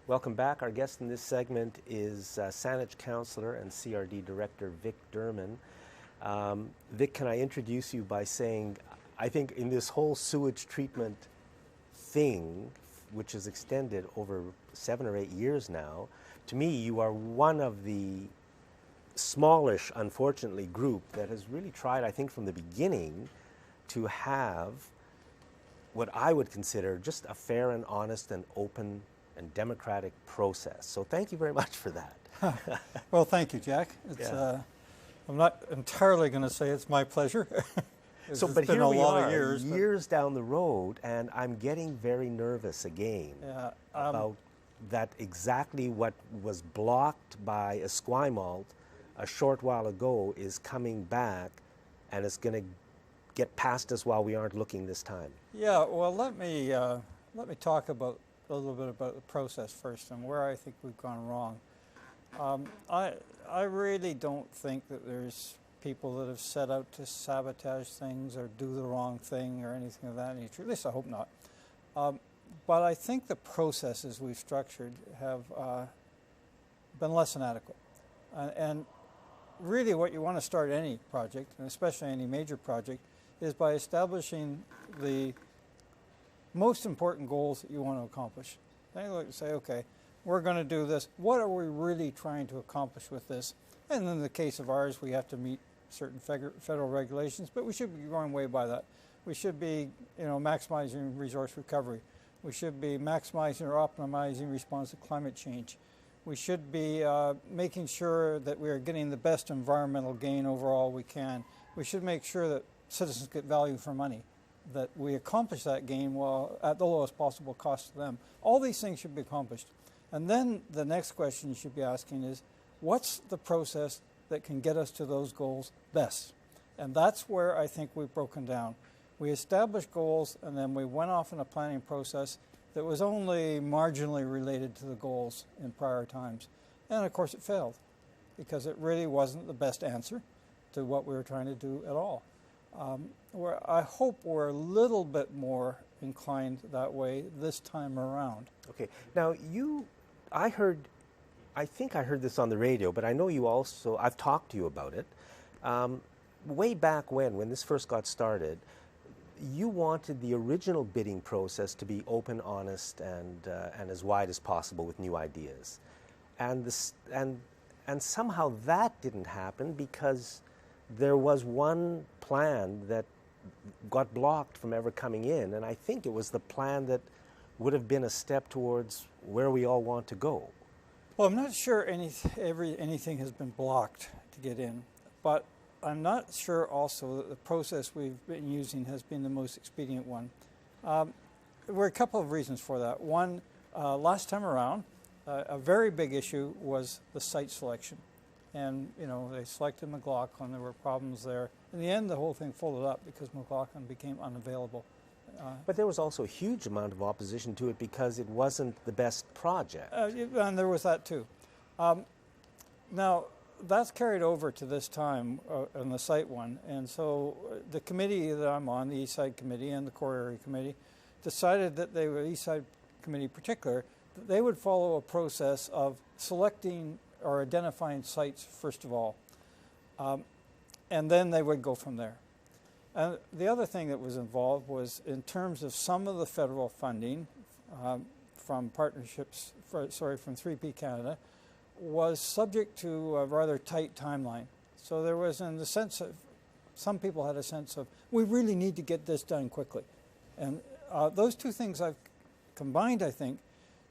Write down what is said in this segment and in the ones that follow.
Welcome back. Our guest in this segment is Saanich Councillor and CRD Director Vic Derman. Vic, can I introduce you by saying, I think in this whole sewage treatment thing, which has extended over 7 or 8 years now, to me you are one of the smallish, unfortunately, group that has really tried, I think from the beginning, to have what I would consider just a fair and honest and open and democratic process. So thank you very much for that. Well, thank you, Jack. I'm not entirely going to say it's my pleasure. But here we are, years down the road, and I'm getting very nervous again about that exactly what was blocked by Esquimalt a short while ago is coming back, and it's going to get past us while we aren't looking this time. Yeah, well, let me talk about a little bit about the process first and where I think we've gone wrong. I really don't think that there's people that have set out to sabotage things or do the wrong thing or anything of that nature. At least I hope not. But I think the processes we've structured have been less than adequate. And really what you want to start any project, and especially any major project, is by establishing the most important goals that you want to accomplish. Then you look and say, okay, we're going to do this. What are we really trying to accomplish with this? And in the case of ours, we have to meet certain federal regulations, but we should be going way by that. We should be, maximizing resource recovery. We should be maximizing or optimizing response to climate change. We should be making sure that we are getting the best environmental gain overall we can. We should make sure that citizens get value for money, that we accomplish that gain while at the lowest possible cost to them. All these things should be accomplished. And then the next question you should be asking is, what's the process that can get us to those goals best? And that's where I think we've broken down. We established goals, and then we went off in a planning process that was only marginally related to the goals in prior times. And of course it failed, because it really wasn't the best answer to what we were trying to do at all. I hope we're a little bit more inclined that way this time around. Okay. Now, I think I heard this on the radio, but I know you also, I've talked to you about it. Way back when this first got started, you wanted the original bidding process to be open, honest, and as wide as possible with new ideas. And somehow that didn't happen because there was one plan that got blocked from ever coming in, and I think it was the plan that would have been a step towards where we all want to go. Well, I'm not sure anything has been blocked to get in, but I'm not sure also that the process we've been using has been the most expedient one. There were a couple of reasons for that. One, last time around, a very big issue was the site selection. And, they selected McLaughlin, there were problems there. In the end, the whole thing folded up because McLaughlin became unavailable. But there was also a huge amount of opposition to it because it wasn't the best project. And there was that too. Now, that's carried over to this time on the site one. And so the committee that I'm on, the East Side Committee and the Core Area Committee, decided that they were, East Side Committee in particular, that they would follow a process of selecting or identifying sites first of all, and then they would go from there. And the other thing that was involved was in terms of some of the federal funding from partnerships, from 3P Canada, was subject to a rather tight timeline. So there was, in the sense of, some people had a sense of, we really need to get this done quickly. And those two things I've combined, I think,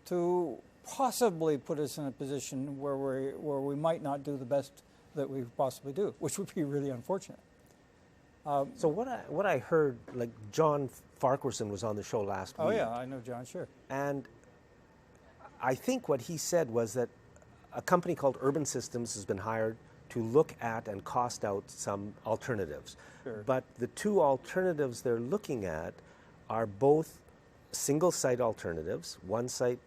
to possibly put us in a position where we might not do the best that we possibly do, which would be really unfortunate. So what I heard, like John Farquharson was on the show last week. Oh yeah, I know John, sure. And I think what he said was that a company called Urban Systems has been hired to look at and cost out some alternatives. Sure. But the two alternatives they're looking at are both single site alternatives, one site,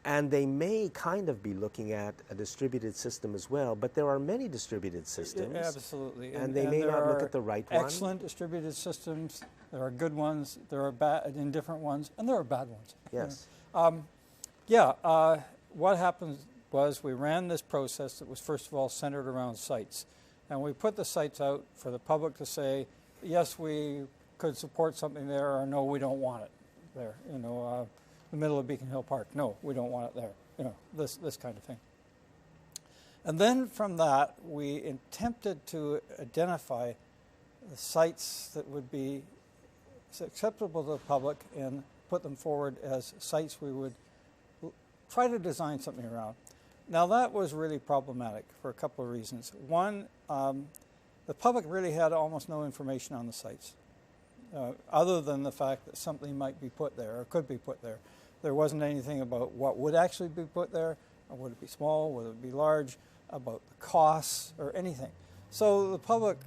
and they may kind of be looking at a distributed system as well, but there are many distributed systems. Yeah, absolutely. And they may not look at the right one. Excellent distributed systems. There are good ones, there are bad, indifferent ones, and there are bad ones. Yes. Yeah, what happened was we ran this process that was first of all centered around sites. And we put the sites out for the public to say, yes, we could support something there, or no, we don't want it there. You know, the middle of Beacon Hill Park, no, we don't want it there. You know, this kind of thing. And then from that, we attempted to identify the sites that would be acceptable to the public and put them forward as sites we would try to design something around. Now that was really problematic for a couple of reasons. One, the public really had almost no information on the sites, other than the fact that something might be put there or could be put there. There wasn't anything about what would actually be put there, or would it be small, would it be large, about the costs or anything. So the public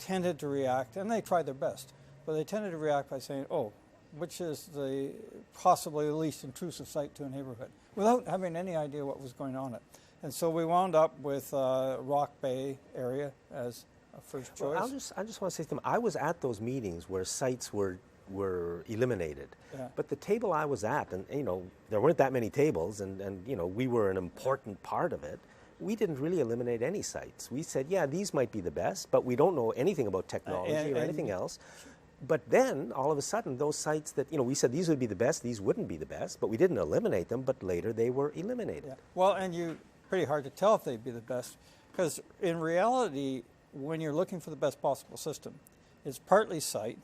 tended to react, and they tried their best, but they tended to react by saying, oh, which is the possibly the least intrusive site to a neighborhood, without having any idea what was going on it. And so we wound up with Rock Bay area as a first choice. Well, I just want to say something. I was at those meetings where sites were eliminated. Yeah. But the table I was at, and you know, there weren't that many tables, and you know, we were an important part of it. We didn't really eliminate any sites. We said, yeah, these might be the best, but we don't know anything about technology or anything else. But then, all of a sudden, those sites that, you know, we said these would be the best, these wouldn't be the best, but we didn't eliminate them, but later they were eliminated. Yeah. Well, and pretty hard to tell if they'd be the best, because in reality, when you're looking for the best possible system, it's partly site,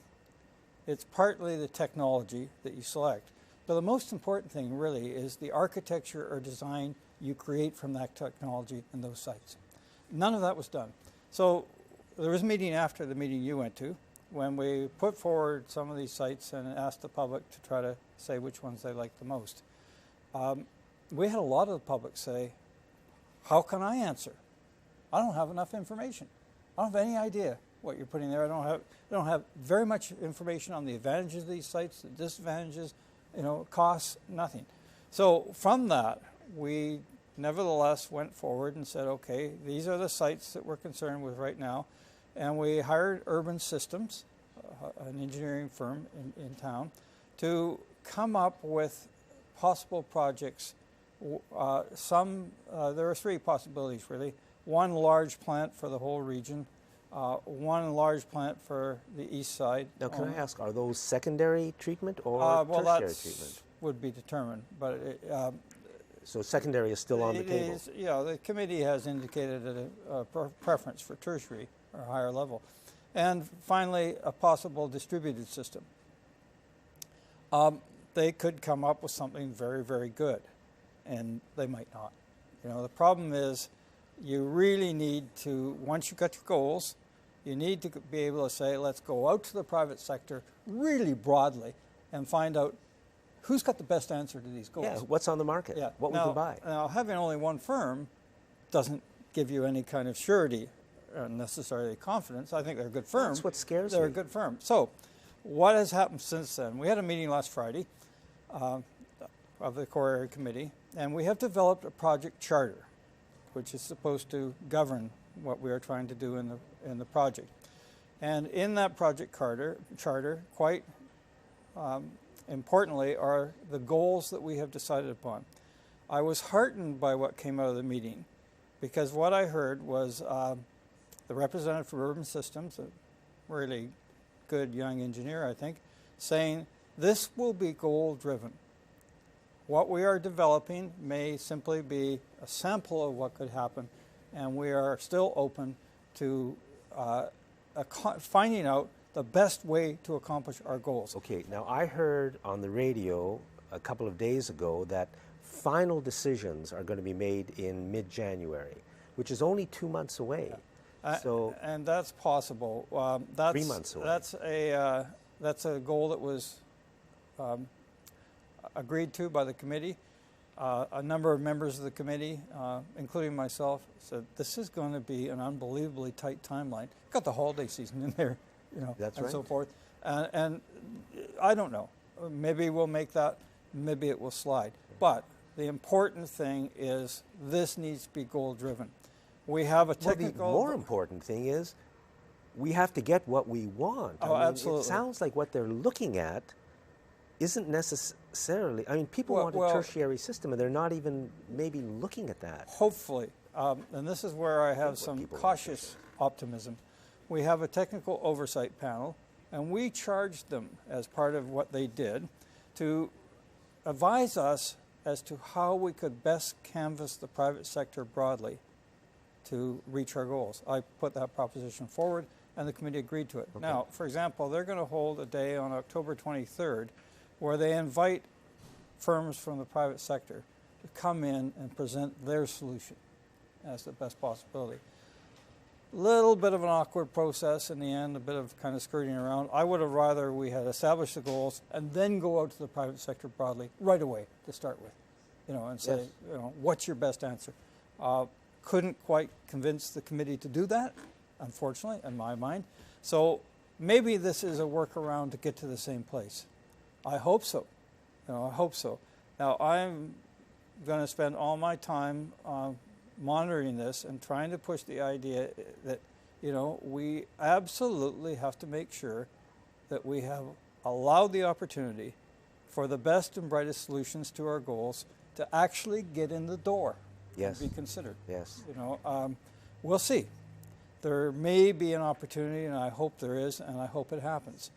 it's partly the technology that you select, but the most important thing really is the architecture or design you create from that technology and those sites. None of that was done. So there was a meeting after the meeting you went to, when we put forward some of these sites and asked the public to try to say which ones they liked the most. We had a lot of the public say, how can I answer? I don't have enough information. I don't have any idea what you're putting there. I don't have very much information on the advantages of these sites, the disadvantages, you know, costs, nothing. So from that, we nevertheless went forward and said, okay, these are the sites that we're concerned with right now. And we hired Urban Systems, an engineering firm in town, to come up with possible projects. There are three possibilities, really. One large plant for the whole region, one large plant for the east side. Now, can I ask, are those secondary treatment or well, tertiary treatment? Would be determined, but so secondary is still on the table? Yeah, the committee has indicated a preference for tertiary or higher level. And finally, a possible distributed system. They could come up with something very, very good, and they might not. You know, the problem is you really need to, once you've got your goals, you need to be able to say, let's go out to the private sector really broadly and find out who's got the best answer to these goals. Yeah, what's on the market? Yeah. What we can buy? Now, having only one firm doesn't give you any kind of surety, necessarily confidence. I think they're a good firm. That's what scares me. They're a good firm. So what has happened since then? We had a meeting last Friday of the Core Area Committee, and we have developed a project charter, which is supposed to govern what we are trying to do in the project. And in that project charter, quite importantly, are the goals that we have decided upon. I was heartened by what came out of the meeting, because what I heard was the representative for Urban Systems, a really good young engineer, I think, saying this will be goal-driven. What we are developing may simply be a sample of what could happen, and we are still open to finding out the best way to accomplish our goals. Okay, now I heard on the radio a couple of days ago that final decisions are going to be made in mid-January, which is only 2 months away. And that's possible. That's 3 months away. That's a goal that was agreed to by the committee. A number of members of the committee, including myself, said this is going to be an unbelievably tight timeline. Got the holiday season in there, you know, That's and right. so forth. And I don't know. Maybe we'll make that. Maybe it will slide. But the important thing is this needs to be goal-driven. We have a technical... Well, the more important thing is we have to get what we want. Oh, I mean, absolutely. It sounds like what they're looking at isn't necessarily, I mean, people want a tertiary system and they're not even maybe looking at that. Hopefully, and this is where I have some cautious optimism. We have a technical oversight panel, and we charged them as part of what they did to advise us as to how we could best canvass the private sector broadly to reach our goals. I put that proposition forward, and the committee agreed to it. Okay. Now, for example, they're going to hold a day on October 23rd where they invite firms from the private sector to come in and present their solution as the best possibility. Little bit of an awkward process in the end, a bit of kind of skirting around. I would have rather we had established the goals and then go out to the private sector broadly right away to start with, and say, what's your best answer? Couldn't quite convince the committee to do that, unfortunately, in my mind. So maybe this is a workaround to get to the same place. I hope so. I hope so. Now, I'm going to spend all my time monitoring this and trying to push the idea that, we absolutely have to make sure that we have allowed the opportunity for the best and brightest solutions to our goals to actually get in the door. Yes. And be considered. Yes. We'll see. There may be an opportunity, and I hope there is, and I hope it happens.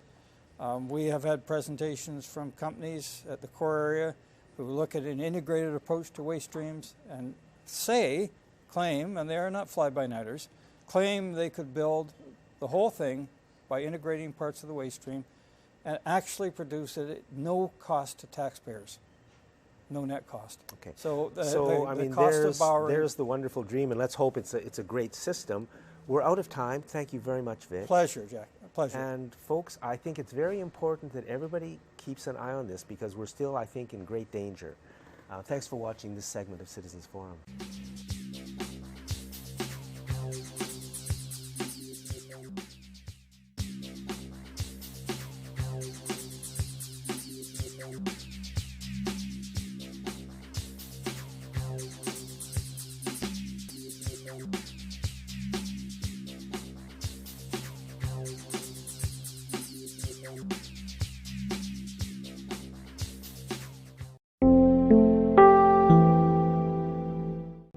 We have had presentations from companies at the core area who look at an integrated approach to waste streams and claim, and they are not fly-by-nighters, claim they could build the whole thing by integrating parts of the waste stream and actually produce it at no cost to taxpayers. No net cost. Okay. So I mean, cost of borrowing. There's the wonderful dream, and let's hope it's a great system. We're out of time. Thank you very much, Vic. Pleasure, Jack. Pleasure. And folks, I think it's very important that everybody keeps an eye on this because we're still, I think, in great danger. Thanks for watching this segment of Citizens Forum.